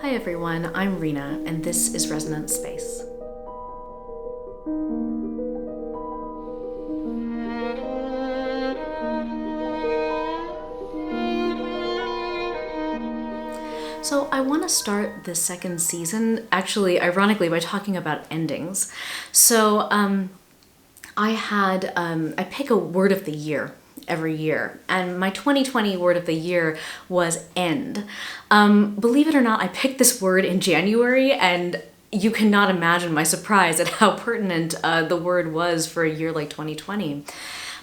Hi everyone, I'm Reena, and this is Resonant Space. So I want to start the second season, actually, ironically, by talking about endings. So I pick a word of the year every year, and my 2020 word of the year was end. Believe it or not, I picked this word in January, and you cannot imagine my surprise at how pertinent the word was for a year like 2020.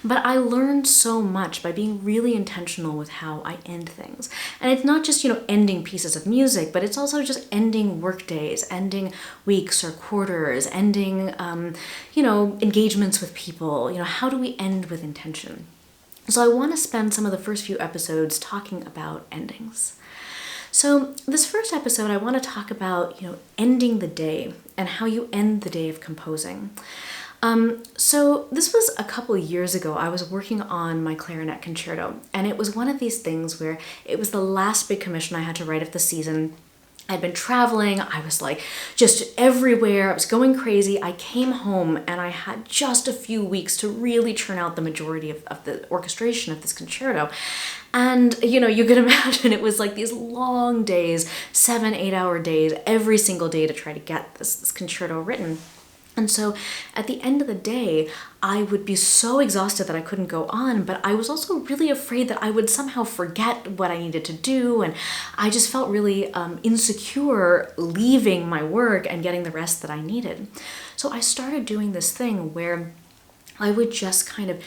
But I learned so much by being really intentional with how I end things. And it's not just, ending pieces of music, but it's also just ending work days, ending weeks or quarters, ending, engagements with people. How do we end with intention? So I want to spend some of the first few episodes talking about endings. So this first episode, I want to talk about, ending the day and how you end the day of composing. So this was a couple of years ago. I was working on my clarinet concerto, and it was one of these things where it was the last big commission I had to write of the season. I'd been traveling, I was just everywhere, I was going crazy. I came home and I had just a few weeks to really churn out the majority of the orchestration of this concerto. And, you can imagine it was like these long days, 7-8 hour days, every single day to try to get this concerto written. And so at the end of the day, I would be so exhausted that I couldn't go on, but I was also really afraid that I would somehow forget what I needed to do. And I just felt really insecure leaving my work and getting the rest that I needed. So I started doing this thing where I would just kind of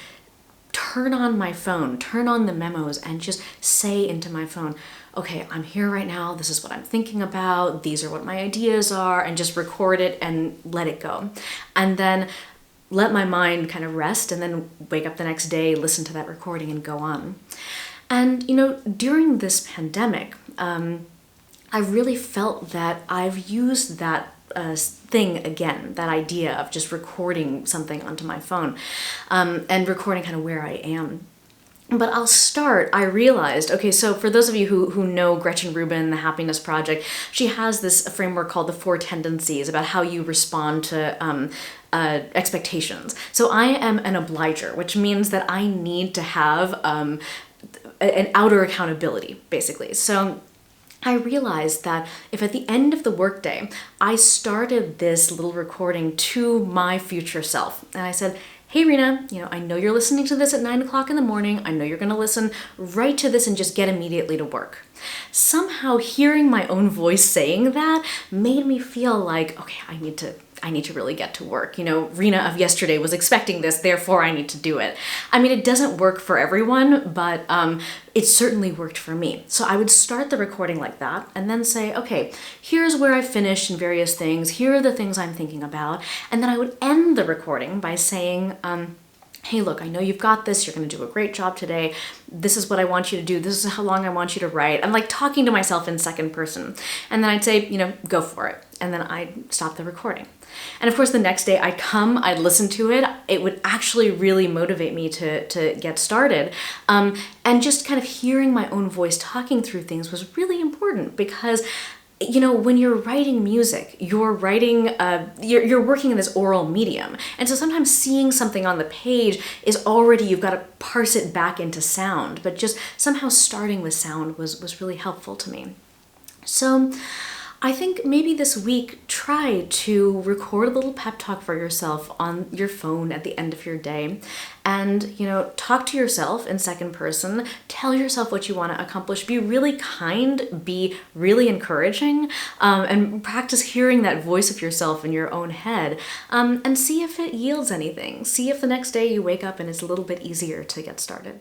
turn on my phone, turn on the memos, and just say into my phone, okay, I'm here right now, this is what I'm thinking about, these are what my ideas are, and just record it and let it go. And then let my mind kind of rest, and then wake up the next day, listen to that recording, and go on. And, during this pandemic, I really felt that I've used that thing again, that idea of just recording something onto my phone and recording kind of where I am. But I realized, okay, so for those of you who know Gretchen Rubin, the Happiness Project, she has this framework called the 4 tendencies about how you respond to expectations. So I am an obliger, which means that I need to have an outer accountability, basically. So I realized that if at the end of the workday, I started this little recording to my future self, and I said, hey Reena, I know you're listening to this at 9 o'clock in the morning. I know you're gonna listen right to this and just get immediately to work. Somehow hearing my own voice saying that made me feel like, okay, I need to really get to work. Reena of yesterday was expecting this, therefore I need to do it. I mean, it doesn't work for everyone, but it certainly worked for me. So I would start the recording like that and then say, okay, here's where I finished in various things. Here are the things I'm thinking about. And then I would end the recording by saying, hey, look, I know you've got this. You're going to do a great job today. This is what I want you to do. This is how long I want you to write. I'm talking to myself in second person. And then I'd say, go for it. And then I'd stop the recording. And of course, the next day I'd listen to it. It would actually really motivate me to get started. And just kind of hearing my own voice talking through things was really important because when you're writing music, you're working in this oral medium. And so sometimes seeing something on the page is already, you've got to parse it back into sound, but just somehow starting with sound was really helpful to me. So I think maybe this week, try to record a little pep talk for yourself on your phone at the end of your day and, talk to yourself in second person, tell yourself what you want to accomplish, be really kind, be really encouraging, and practice hearing that voice of yourself in your own head, and see if it yields anything. See if the next day you wake up and it's a little bit easier to get started.